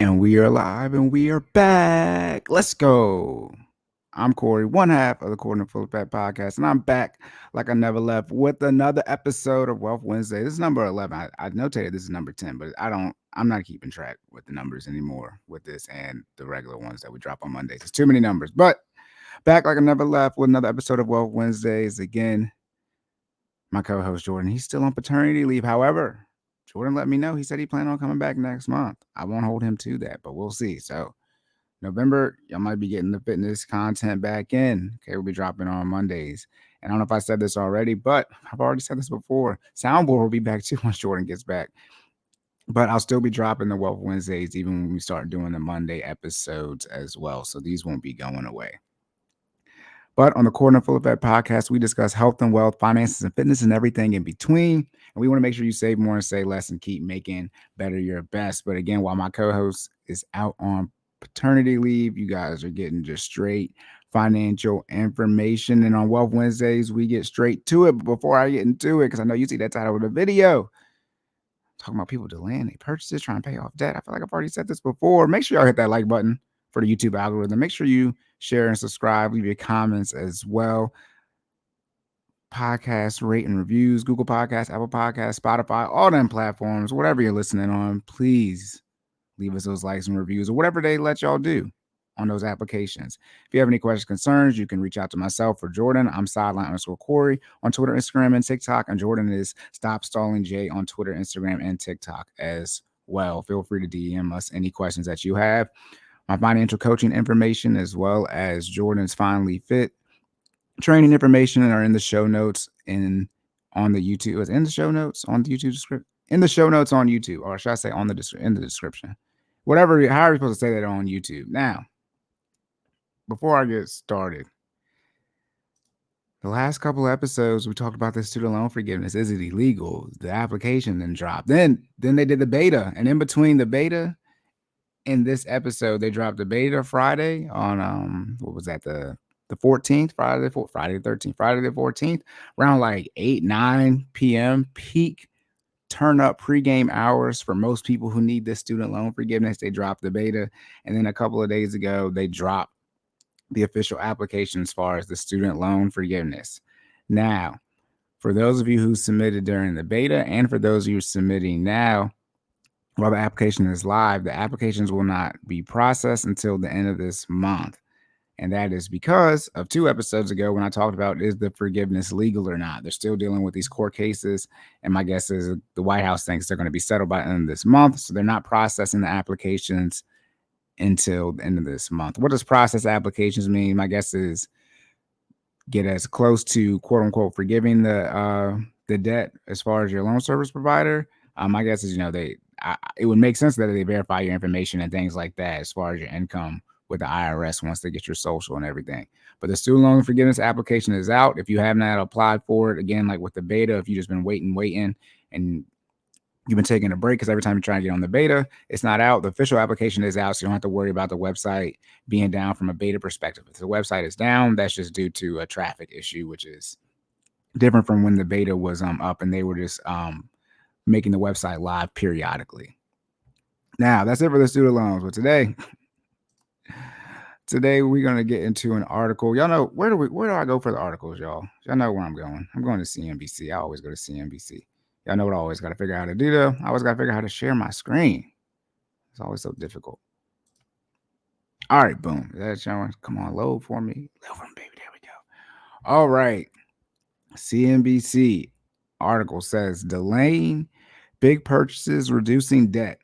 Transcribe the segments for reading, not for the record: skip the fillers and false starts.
And we are live and we are back. Let's go. I'm Cory, one half of the Cory and FinallyFit podcast, and I'm back like I never left with another episode of Wealth Wednesday. This is number 11. I notated this is number 10, but I'm not keeping track with the numbers anymore with this and the regular ones that we drop on Mondays. It's too many numbers, but back like I never left with another episode of Wealth Wednesdays. Again, my co-host Jordan, he's still on paternity leave. However, Jordan let me know he said he planned on coming back next month. I won't hold him to that, but we'll see. So November, y'all might be getting the fitness content back in. Okay, we'll be dropping on Mondays. And I don't know if I said this already, but I've already said this before. Soundboard will be back too once Jordan gets back. But I'll still be dropping the Wealth Wednesdays even when we start doing the Monday episodes as well. So these won't be going away. But on the Corner Full Effect podcast, we discuss health and wealth, finances and fitness, and everything in between. And we want to make sure you save more and say less and keep making better your best. But again, while my co-host is out on paternity leave, you guys are getting just straight financial information. And on Wealth Wednesdays, we get straight to it. But before I get into it, because I know you see that title of the video, talking about people delaying their purchases, trying to pay off debt. I feel like I've already said this before. Make sure y'all hit that like button for the YouTube algorithm. Make sure you share and subscribe, leave your comments as well. Podcast rate and reviews, Google Podcasts, Apple Podcasts, Spotify, all them platforms, whatever you're listening on, please leave us those likes and reviews or whatever they let y'all do on those applications. If you have any questions, concerns, you can reach out to myself or Jordan. I'm sideline_Cory on Twitter, Instagram, and TikTok. And Jordan is Stop Stalling J on Twitter, Instagram, and TikTok as well. Feel free to DM us any questions that you have. My financial coaching information, as well as Jordan's FinallyFit training information, are in the show notes and on the YouTube. It's in the show notes on the YouTube description. In the show notes on YouTube, or should I say in the description? Whatever, however you're supposed to say that on YouTube. Now, before I get started, the last couple of episodes we talked about the student loan forgiveness. Is it illegal? The application then dropped. Then they did the beta, and in between the beta and this episode, they dropped the beta Friday on what was that, the 14th, Friday the 13th, Friday the 14th, around like 8-9 p.m. peak turn up pregame hours for most people who need this student loan forgiveness. They dropped the beta, and then a couple of days ago they dropped the official application as far as the student loan forgiveness. Now, for those of you who submitted during the beta and for those of you submitting now, while the application is live, the applications will not be processed until the end of this month. And that is because of 2 episodes ago when I talked about is the forgiveness legal or not. They're still dealing with these court cases. And my guess is the White House thinks they're going to be settled by the end of this month. So they're not processing the applications until the end of this month. What does process applications mean? My guess is get as close to quote unquote forgiving the debt as far as your loan service provider. My guess is, it would make sense that they verify your information and things like that as far as your income with the IRS once they get your social and everything. But the student loan forgiveness application is out. If you have not applied for it, again, like with the beta, if you've just been waiting, and you've been taking a break because every time you try to get on the beta, it's not out. The official application is out, so you don't have to worry about the website being down from a beta perspective. If the website is down, that's just due to a traffic issue, which is different from when the beta was up and they were just making the website live periodically. Now, that's it for the student loans. But today we're gonna get into an article. Y'all know where do I go for the articles, y'all? Y'all know where I'm going. I'm going to CNBC. I always go to CNBC. Y'all know what I always got to figure out how to do though. I always got to figure out how to share my screen. It's always so difficult. All right, boom. Is that showing? Come on, load for me. Load for me, baby. There we go. All right. CNBC article says delaying big purchases, reducing debt.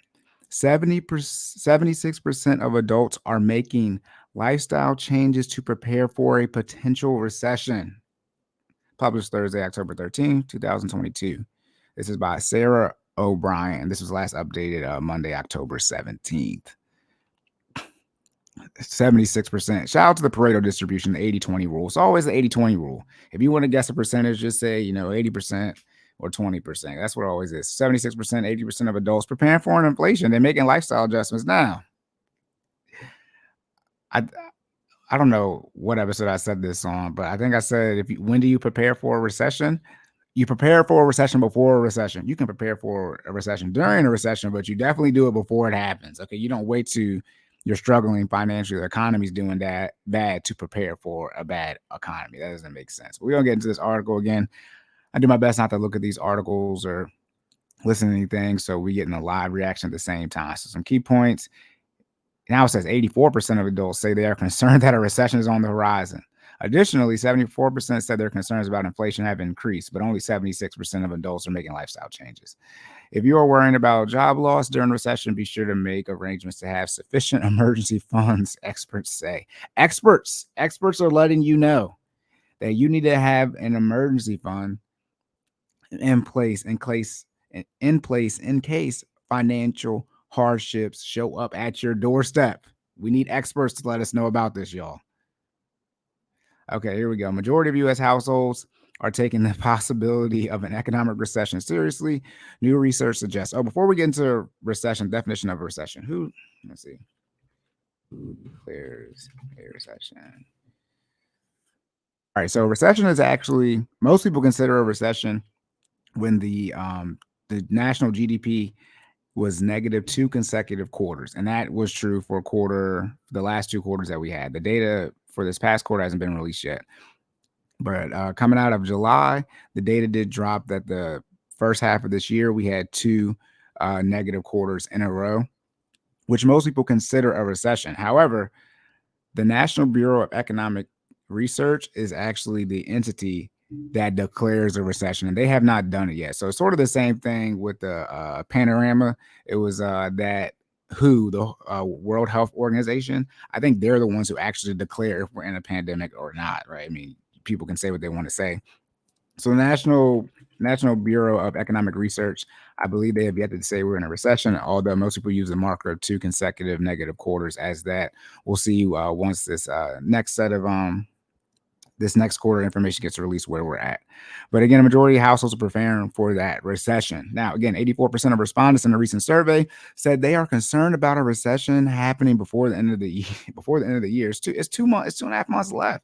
76% of adults are making lifestyle changes to prepare for a potential recession. Published Thursday, October 13th, 2022. This is by Sarah O'Brien. This was last updated Monday, October 17th. 76%. Shout out to the Pareto distribution, the 80-20 rule. It's always the 80-20 rule. If you want to guess a percentage, just say, 80% or 20%. That's what it always is. 76%, 80% of adults preparing for an inflation. They're making lifestyle adjustments now. I don't know what episode I said this on, but I think I said, when do you prepare for a recession? you prepare for a recession before a recession. You can prepare for a recession during a recession, but you definitely do it before it happens. Okay, you don't wait to you're struggling financially, the economy's doing that bad to prepare for a bad economy. That doesn't make sense. But we're gonna get into this article again. I do my best not to look at these articles or listen to anything, so we get in a live reaction at the same time. So some key points. Now it says 84% of adults say they are concerned that a recession is on the horizon. Additionally, 74% said their concerns about inflation have increased, but only 76% of adults are making lifestyle changes. If you are worrying about job loss during recession, be sure to make arrangements to have sufficient emergency funds, experts say. Experts are letting you know that you need to have an emergency fund in case financial hardships show up at your doorstep. We need experts to let us know about this, y'all. Okay, here we go. Majority of U.S. households are taking the possibility of an economic recession seriously. New research suggests. Oh, before we get into recession, definition of a recession. Let's see. Who declares a recession? All right, so recession is actually, most people consider a recession when the national GDP was negative 2 consecutive quarters. And that was true for the last 2 quarters that we had. The data for this past quarter hasn't been released yet. But coming out of July, the data did drop that the first half of this year, we had 2 negative quarters in a row, which most people consider a recession. However, the National Bureau of Economic Research is actually the entity that declares a recession, and they have not done it yet. So it's sort of the same thing with the panorama. It was that the World Health Organization, I think they're the ones who actually declare if we're in a pandemic or not, right? I mean, people can say what they want to say. So the National Bureau of Economic Research, I believe they have yet to say we're in a recession, although most people use the marker of 2 consecutive negative quarters as that. We'll see once this this next quarter information gets released where we're at. But again, a majority of households are preparing for that recession. Now, again, 84% of respondents in a recent survey said they are concerned about a recession happening before the end of the year. Before the end of the year, it's 2.5 months left.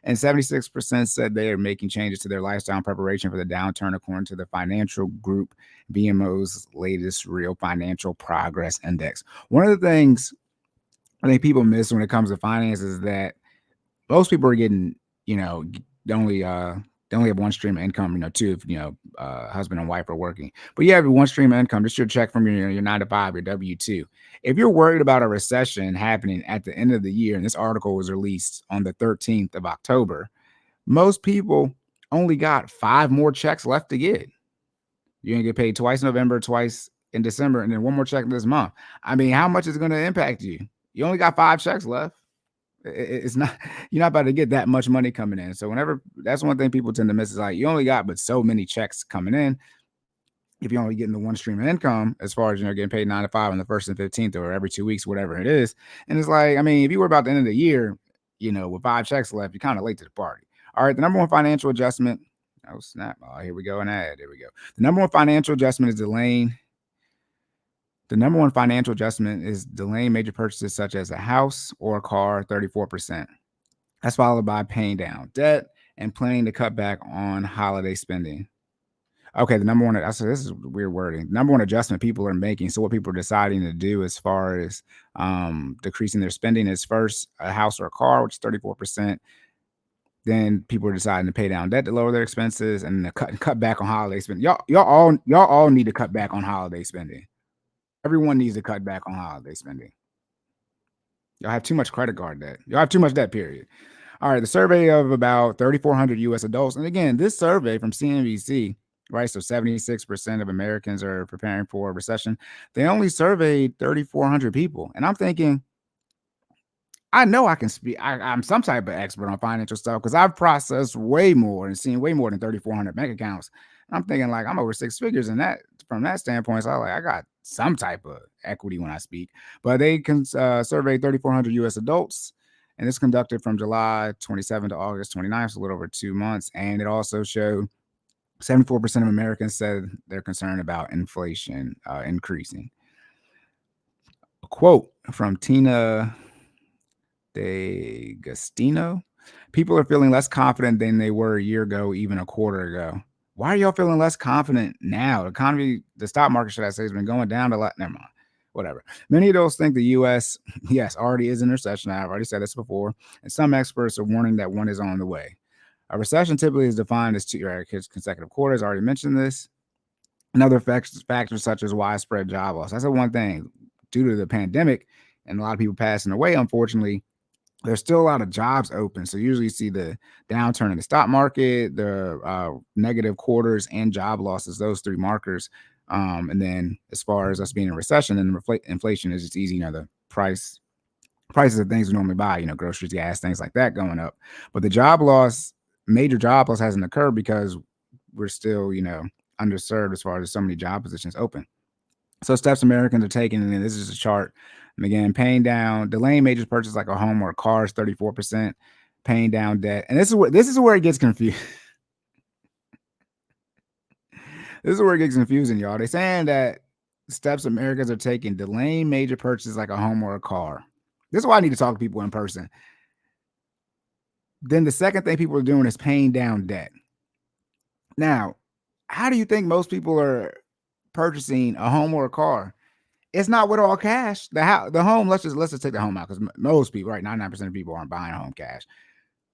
And 76% said they are making changes to their lifestyle in preparation for the downturn, according to the financial group BMO's latest Real Financial Progress Index. One of the things I think people miss when it comes to finance is that most people are getting, they only have one stream of income, two if husband and wife are working. But you have one stream of income, just your check from your 9 to 5, your W-2. If you're worried about a recession happening at the end of the year, and this article was released on the 13th of October, most people only got 5 more checks left to get. You're gonna get paid twice in November, twice in December, and then 1 more check this month. I mean, how much is it gonna impact you? You only got 5 checks left. It's not, you're not about to get that much money coming in. So that's one thing people tend to miss is like, you only got but so many checks coming in. If you're only getting the one stream of income, as far as, getting paid 9 to 5 on the 1st and 15th or every 2 weeks, whatever it is. And it's like, I mean, if you were about the end of the year, with 5 checks left, you're kind of late to the party. All right. The number one financial adjustment. Oh, snap. Oh, here we go. An ad. There we go. The number one financial adjustment is delaying major purchases such as a house or a car, 34%. That's followed by paying down debt and planning to cut back on holiday spending. Okay, the number one, this is weird wording. Number one adjustment people are making. So what people are deciding to do as far as decreasing their spending is first a house or a car, which is 34%. Then people are deciding to pay down debt to lower their expenses and to cut back on holiday spending. Y'all all need to cut back on holiday spending. Everyone needs to cut back on holiday spending. Y'all have too much credit card debt. Y'all have too much debt, period. All right, the survey of about 3,400 U.S. adults. And again, this survey from CNBC, right? So 76% of Americans are preparing for a recession. They only surveyed 3,400 people. And I'm thinking, I know I can speak. I'm some type of expert on financial stuff because I've processed way more and seen way more than 3,400 bank accounts. I'm thinking like I'm over 6 figures in that from that standpoint. So I got some type of equity when I speak. But they can survey 3,400 U.S. adults, and it's conducted from July 27 to August 29, so a little over 2 months. And it also showed 74% of Americans said they're concerned about inflation increasing. A quote from Tina D'Agostino: people are feeling less confident than they were a year ago, even a quarter ago. Why are y'all feeling less confident now? The economy, the stock market, should I say, has been going down a lot. Never mind. Whatever. Many of those think the U.S., yes, already is in recession. I've already said this before. And some experts are warning that one is on the way. A recession typically is defined as two consecutive quarters. I already mentioned this. And other factors such as widespread job loss. That's the one thing. Due to the pandemic and a lot of people passing away, unfortunately, there's still a lot of jobs open. So usually you see the downturn in the stock market, the negative quarters, and job losses, those three markers. And then as far as us being in recession and inflation is just easy, the prices of things we normally buy, groceries, gas, things like that going up. But the major job loss hasn't occurred because we're still, underserved as far as so many job positions open. So steps Americans are taking, and this is a chart. And again, delaying major purchases like a home or a car is 34%, paying down debt. And this is where it gets confused. This is where it gets confusing, y'all. They're saying that steps Americans are taking, delaying major purchases like a home or a car. This is why I need to talk to people in person. Then the second thing people are doing is paying down debt. Now, how do you think most people are purchasing a home or a car? It's not with all cash. The home, let's just take the home out, because most people, right, 99% of people aren't buying a home cash.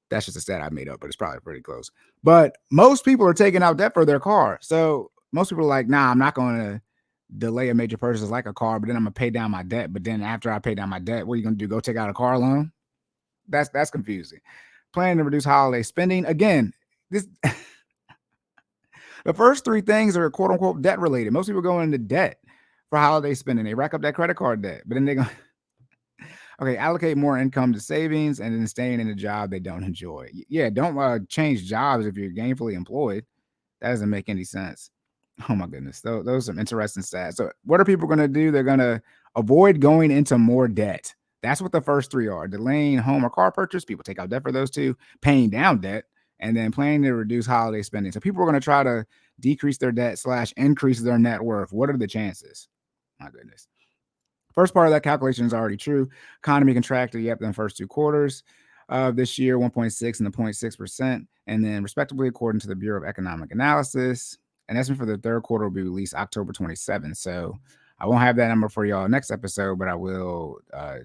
That's just a stat I made up, but it's probably pretty close. But most people are taking out debt for their car. So most people are like, nah, I'm not going to delay a major purchase like a car, but then I'm going to pay down my debt. But then after I pay down my debt, what are you going to do? Go take out a car loan? That's confusing. Planning to reduce holiday spending. Again, this the first three things are quote unquote debt related. Most people go into debt for holiday spending. They rack up that credit card debt, but then they go, okay, allocate more income to savings and then staying in a job they don't enjoy. Yeah, don't change jobs if you're gainfully employed. That doesn't make any sense. Oh my goodness, those are some interesting stats. So what are people going to do? They're going to avoid going into more debt. That's what the first three are: delaying home or car purchase. People take out debt for those two, paying down debt, and then planning to reduce holiday spending. So people are going to try to decrease their debt / increase their net worth. What are the chances? My goodness. First part of that calculation is already true. Economy contracted, in the first two quarters of this year, 1.6 and the 0.6%, and then respectively, according to the Bureau of Economic Analysis. An estimate for the third quarter will be released October 27th. So I won't have that number for y'all next episode, but I will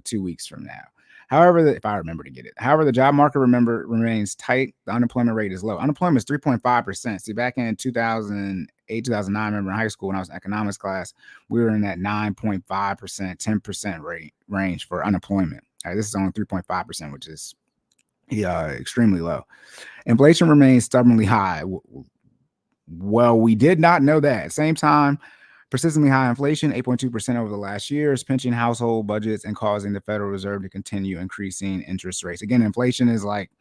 2 weeks from now. However, if I remember to get it. However, the job market remains tight. The unemployment rate is low. Unemployment is 3.5%. See, back in 2008, 2009, I remember in high school when I was in economics class, we were in that 9.5%, 10% range for unemployment. All right, this is only 3.5%, which is extremely low. Inflation remains stubbornly high. Well, we did not know that. At the same time, persistently high inflation, 8.2% over the last year, is pinching household budgets and causing the Federal Reserve to continue increasing interest rates. Again, inflation is like,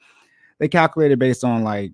they calculate it based on like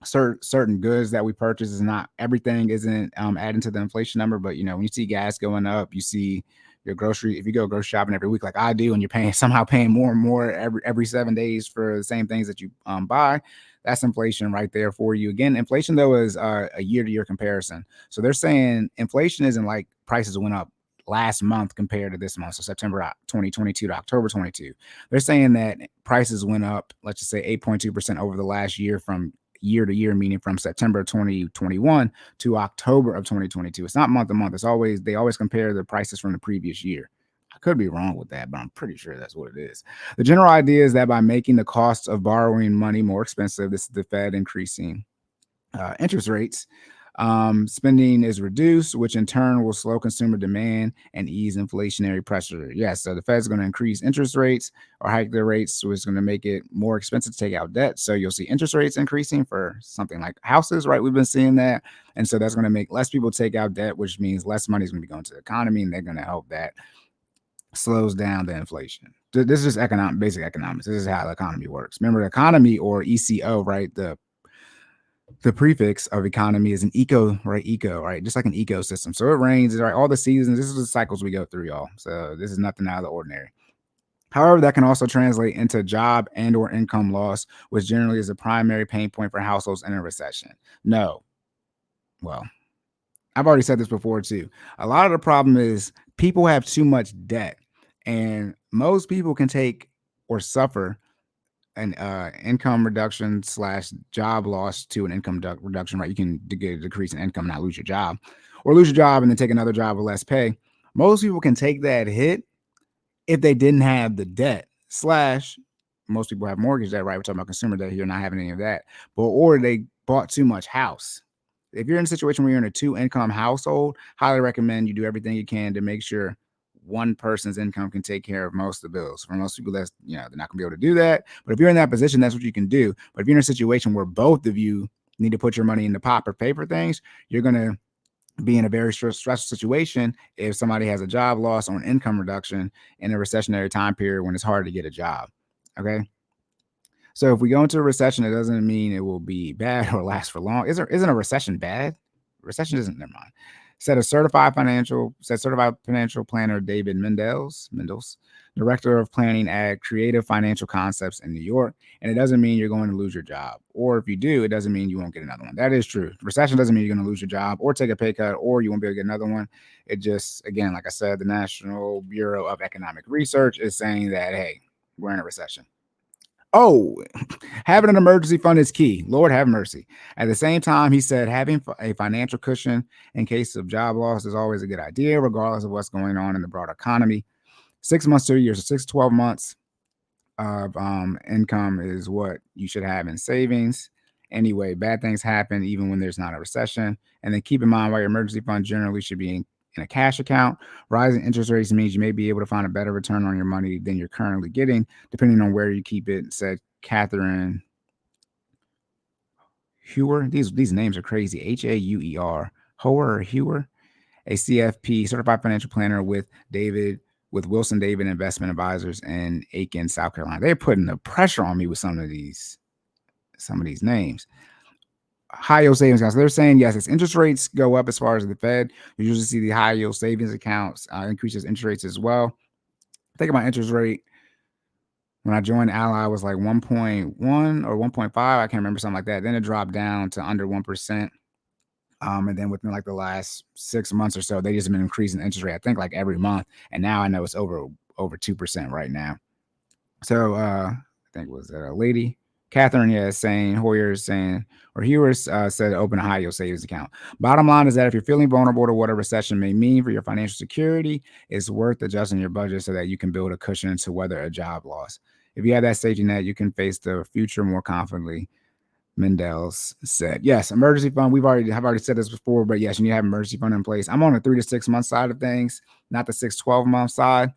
certain goods that we purchase. Is not everything isn't adding to the inflation number, but when you see gas going up, you see your if you go grocery shopping every week like I do, and you're somehow paying more and more every 7 days for the same things that you buy. That's inflation right there for you. Again, inflation though is a year-to-year comparison. So they're saying inflation isn't like prices went up last month compared to this month. So September 2022 to October 22. They're saying that prices went up, let's just say 8.2% over the last year, from year to year, meaning from September 2021 to October of 2022. It's not month to month. They always compare the prices from the previous year. I could be wrong with that, but I'm pretty sure that's what it is. The general idea is that by making the cost of borrowing money more expensive, this is the Fed increasing interest rates, spending is reduced, which in turn will slow consumer demand and ease inflationary pressure. Yes, so the Fed's going to increase interest rates or hike their rates, so it's going to make it more expensive to take out debt. So you'll see interest rates increasing for something like houses, right? We've been seeing that. And so that's going to make less people take out debt, which means less money is going to be going to the economy, and they're going to help that slows down the inflation. This is just basic economics. This is how the economy works. Remember, the economy, or ECO, right? The prefix of economy is an eco, right? Just like an ecosystem. So it rains, right? All the seasons. This is the cycles we go through, y'all. So this is nothing out of the ordinary. However, that can also translate into job and or income loss, which generally is a primary pain point for households in a recession. No. Well, I've already said this before too. A lot of the problem is people have too much debt, and most people can take or suffer an income reduction / job loss to an income reduction, right? You can get a decrease in income, not lose your job, or lose your job and then take another job with less pay. Most people can take that hit if they didn't have the debt / most people have mortgage debt, right? We're talking about consumer debt here, not having any of that, but or they bought too much house. If you're in a situation where you're in a 2-income household, highly recommend you do everything you can to make sure one person's income can take care of most of the bills. For most people, that's, they're not gonna be able to do that. But if you're in that position, that's what you can do. But if you're in a situation where both of you need to put your money in the pot or pay for things, you're gonna be in a very stressful situation if somebody has a job loss or an income reduction in a recessionary time period when it's hard to get a job. Okay. So if we go into a recession, it doesn't mean it will be bad or last for long. Isn't a recession bad? Recession isn't. Never mind. Said certified financial planner David Mendels, director of planning at Creative Financial Concepts in New York. And it doesn't mean you're going to lose your job. Or if you do, it doesn't mean you won't get another one. That is true. Recession doesn't mean you're going to lose your job or take a pay cut or you won't be able to get another one. It just, again, like I said, the National Bureau of Economic Research is saying that, hey, we're in a recession. Oh, having an emergency fund is key. Lord have mercy. At the same time, he said having a financial cushion in case of job loss is always a good idea, regardless of what's going on in the broader economy. 6 months to a year, so 6 to 12 months of income is what you should have in savings. Anyway, bad things happen even when there's not a recession. And then keep in mind why your emergency fund generally should be in a cash account. Rising interest rates means you may be able to find a better return on your money than you're currently getting, depending on where you keep it, said Catherine Hewer. These names are crazy. Hauer. Hoer or Hewer, a CFP certified financial planner with Wilson David Investment Advisors in Aiken, South Carolina. They're putting the pressure on me with some of these names. High yield savings accounts. They're saying yes, as interest rates go up as far as the Fed, you usually see the high yield savings accounts increases interest rates as well. Think about interest rate. When I joined Ally, was like 1.1 or 1.5. I can't remember, something like that. Then it dropped down to under 1%. And then within like the last 6 months or so, they just been increasing the interest rate, I think like every month. And now I know it's over 2% right now. So I think, was that a lady? Catherine, Hewer said open a high yield savings account. Bottom line is that if you're feeling vulnerable to what a recession may mean for your financial security, it's worth adjusting your budget so that you can build a cushion to weather a job loss. If you have that safety net, you can face the future more confidently, Mendels said. Yes, emergency fund. I've already said this before, but yes, you need to have an emergency fund in place. I'm on the 3 to 6 month side of things, not the 6-12 month side.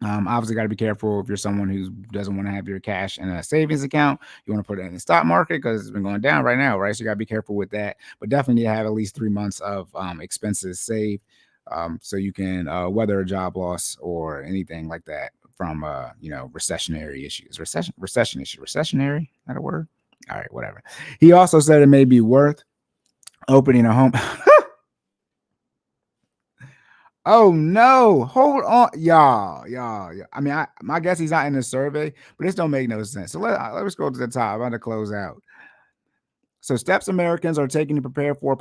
Obviously, got to be careful if you're someone who doesn't want to have your cash in a savings account. You want to put it in the stock market because it's been going down right now, right? So you got to be careful with that. But definitely need to have at least 3 months of expenses saved, so you can weather a job loss or anything like that from recessionary issues. Recession issue. Recessionary? Not a word? All right, whatever. He also said it may be worth opening a home. Oh no, hold on, y'all. I mean, my guess he's not in the survey, but this don't make no sense. So let's go to the top. I'm going to close out. So steps Americans are taking to prepare for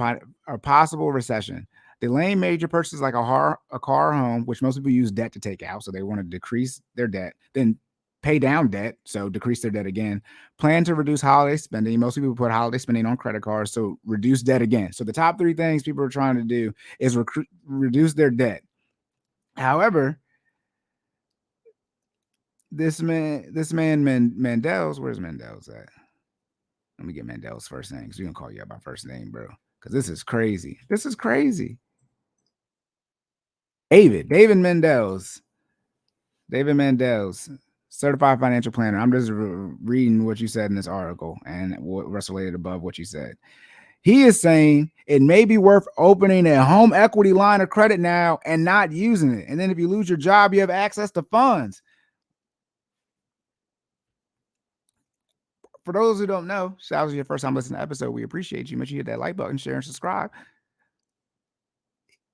a possible recession. Delaying major purchases like a car or home, which most people use debt to take out. So they want to decrease their debt, then pay down debt, so decrease their debt again. Plan to reduce holiday spending. Most people put holiday spending on credit cards, so reduce debt again. So the top 3 things people are trying to do is reduce their debt. However, this man Mendels, where's Mendels at? Let me get Mandel's first name, because we're gonna call you out by first name, bro. Because this is crazy. David Mendels. Certified financial planner. I'm just reading what you said in this article and what's related above what you said. He is saying it may be worth opening a home equity line of credit now and not using it. And then if you lose your job, you have access to funds. For those who don't know, shout out to your first time listening to the episode. We appreciate you. Make sure you hit that like button, share, and subscribe.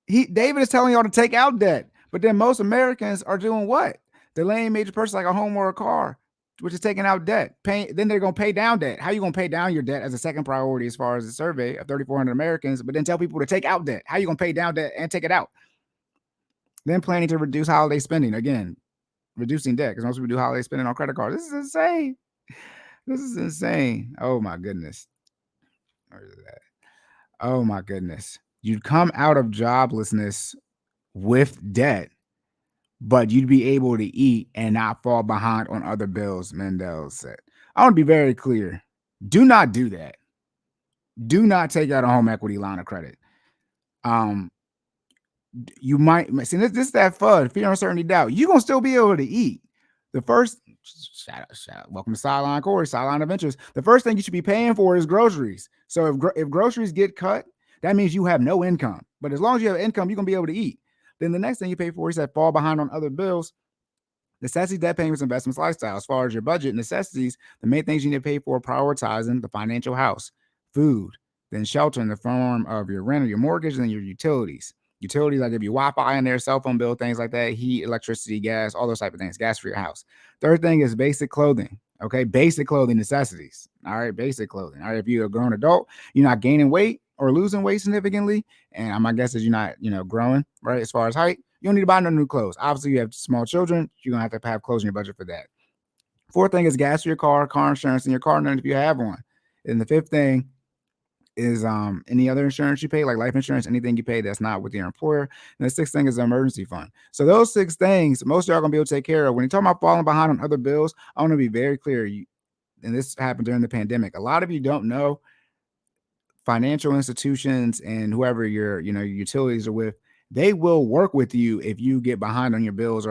David is telling y'all to take out debt, but then most Americans are doing what? Delaying major purchases like a home or a car, which is taking out debt. Then they're going to pay down debt. How are you going to pay down your debt as a second priority as far as the survey of 3,400 Americans, but then tell people to take out debt? How are you going to pay down debt and take it out? Then planning to reduce holiday spending. Again, reducing debt, because most people do holiday spending on credit cards. This is insane. This is insane. Oh my goodness. Where is that? Oh my goodness. You'd come out of joblessness with debt, but you'd be able to eat and not fall behind on other bills, Mendel said. I want to be very clear. Do not do that. Do not take out a home equity line of credit. Um, you might see this that FUD, fear, uncertainty, doubt. You're gonna still be able to eat. The first shout out, welcome to Sideline Cory, Sideline Adventures. The first thing you should be paying for is groceries. So if groceries get cut, that means you have no income. But as long as you have income, you're gonna be able to eat. Then the next thing you pay for is that fall behind on other bills. Necessities, debt payments, investments, lifestyle. As far as your budget necessities, the main things you need to pay for: prioritizing the financial house, food, then shelter in the form of your rent or your mortgage, and then your utilities. Utilities, like if you Wi-Fi in there, cell phone bill, things like that, heat, electricity, gas, all those type of things, gas for your house. Third thing is basic clothing. Okay, basic clothing necessities. All right, basic clothing. All right, if you're a grown adult, you're not gaining weight or losing weight significantly, and my guess is you're not, growing, right, as far as height. You don't need to buy no new clothes. Obviously, you have small children. You're going to have clothes in your budget for that. Fourth thing is gas for your car insurance, and your car note if you have one. And the fifth thing is any other insurance you pay, like life insurance, anything you pay that's not with your employer. And the sixth thing is the emergency fund. So those 6 things, most of y'all going to be able to take care of. When you're talking about falling behind on other bills, I want to be very clear. And this happened during the pandemic. A lot of you don't know financial institutions and whoever your utilities are with, they will work with you if you get behind on your bills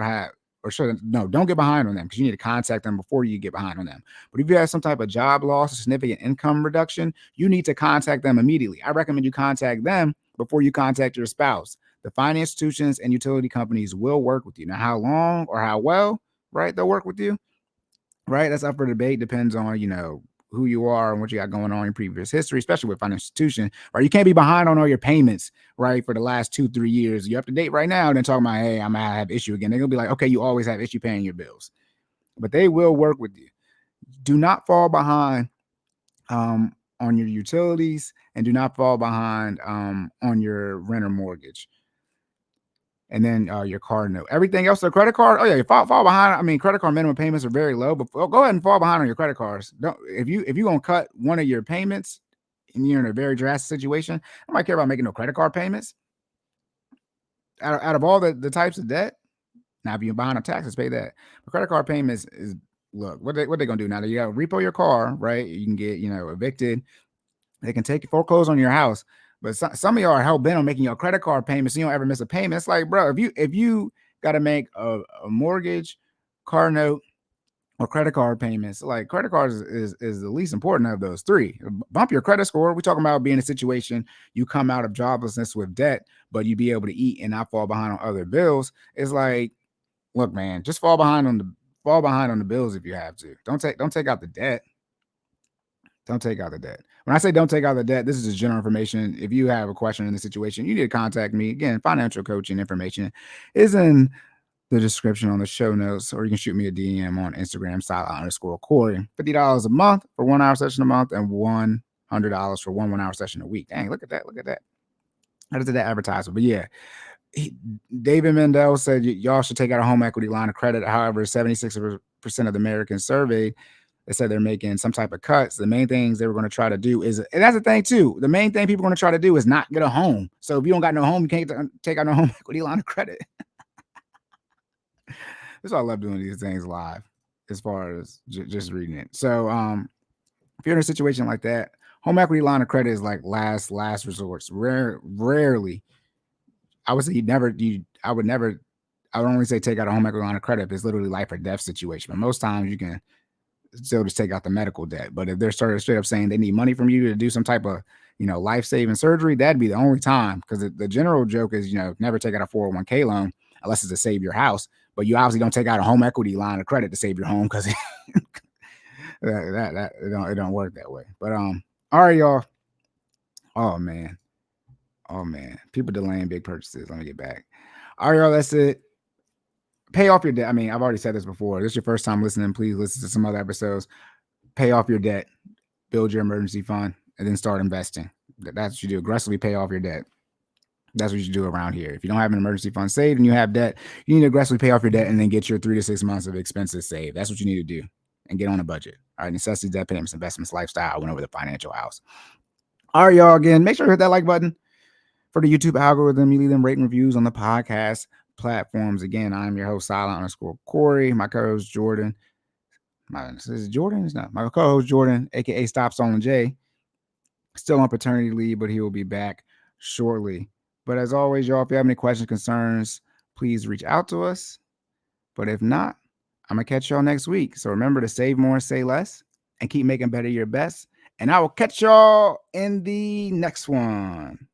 don't get behind on them, because you need to contact them before you get behind on them. But if you have some type of job loss or significant income reduction, you need to contact them immediately. I recommend you contact them before you contact your spouse. The financial institutions and utility companies will work with you. Now, how long or how well, right, they'll work with you, right? That's up for debate. Depends on, who you are and what you got going on in previous history, especially with financial institution, right? You can't be behind on all your payments, right, for the last 2-3 years. You're up to date right now, and then talking about, hey, I'm gonna have issue again. They're gonna be like, okay, you always have issue paying your bills, but they will work with you. Do not fall behind on your utilities, and do not fall behind on your rent or mortgage. And then your card note. Everything else, the credit card. Oh yeah, you fall behind. I mean, credit card minimum payments are very low, but go ahead and fall behind on your credit cards. Don't if you're gonna cut one of your payments and you're in a very drastic situation, I might care about making no credit card payments. Out of all the types of debt, now if you're behind on taxes, pay that. But credit card payments is look what they gonna do now. You gotta repo your car, right? You can get evicted. They can take foreclose on your house. But some of y'all are hell bent on making your credit card payments, so you don't ever miss a payment. It's like, bro, if you got to make a mortgage, car note, or credit card payments, like credit cards is the least important of those 3. Bump your credit score. We're talking about being in a situation you come out of joblessness with debt, but you be able to eat and not fall behind on other bills. It's like, look, man, just fall behind on the bills if you have to. Don't take out the debt. Don't take out the debt. When I say don't take out the debt, this is just general information. If you have a question in the situation, you need to contact me. Again, financial coaching information is in the description on the show notes, or you can shoot me a DM on Instagram, _Cory. $50 a month for 1 hour session a month, and $100 for 1 hour session a week. Dang, look at that. Look at that. I just did that advertisement. But yeah, David Mendel said y'all should take out a home equity line of credit. However, 76% of the Americans surveyed, they said they're making some type of cuts. The main things they were going to try to do is, and that's the thing too, the main thing people are going to try to do is not get a home. So if you don't got no home, you can't take out no home equity line of credit. That's why I love doing these things live, as far as just reading it. So if you're in a situation like that, home equity line of credit is like last resort. Rarely, I would say I would only say take out a home equity line of credit if it's literally life or death situation. But most times you can still just take out the medical debt. But if they're straight up saying they need money from you to do some type of life-saving surgery, that'd be the only time. Because the general joke is never take out a 401k loan unless it's to save your house. But you obviously don't take out a home equity line of credit to save your home, because it don't work that way. But all right, y'all. Oh man, people delaying big purchases. Let me get back. All right, y'all. That's it. Pay off your debt. I mean, I've already said this before. This is your first time listening. Please listen to some other episodes. Pay off your debt, build your emergency fund, and then start investing. That's what you do. Aggressively pay off your debt. That's what you do around here. If you don't have an emergency fund saved and you have debt, you need to aggressively pay off your debt and then get your 3 to 6 months of expenses saved. That's what you need to do. and get on a budget. All right, necessities, debt payments, investments, lifestyle. I went over the financial house. All right, y'all. Again, make sure to hit that like button for the YouTube algorithm. You leave them rating reviews on the podcast platforms. Again, I'm your host, Silent_Cory. My co-host Jordan. This is Jordan. It's not my co-host Jordan, aka Stop Stolen J. Still on paternity leave, but he will be back shortly. But as always, y'all, if you have any questions, concerns, please reach out to us. But if not, I'm going to catch y'all next week. So remember to save more, say less, and keep making better your best. And I will catch y'all in the next one.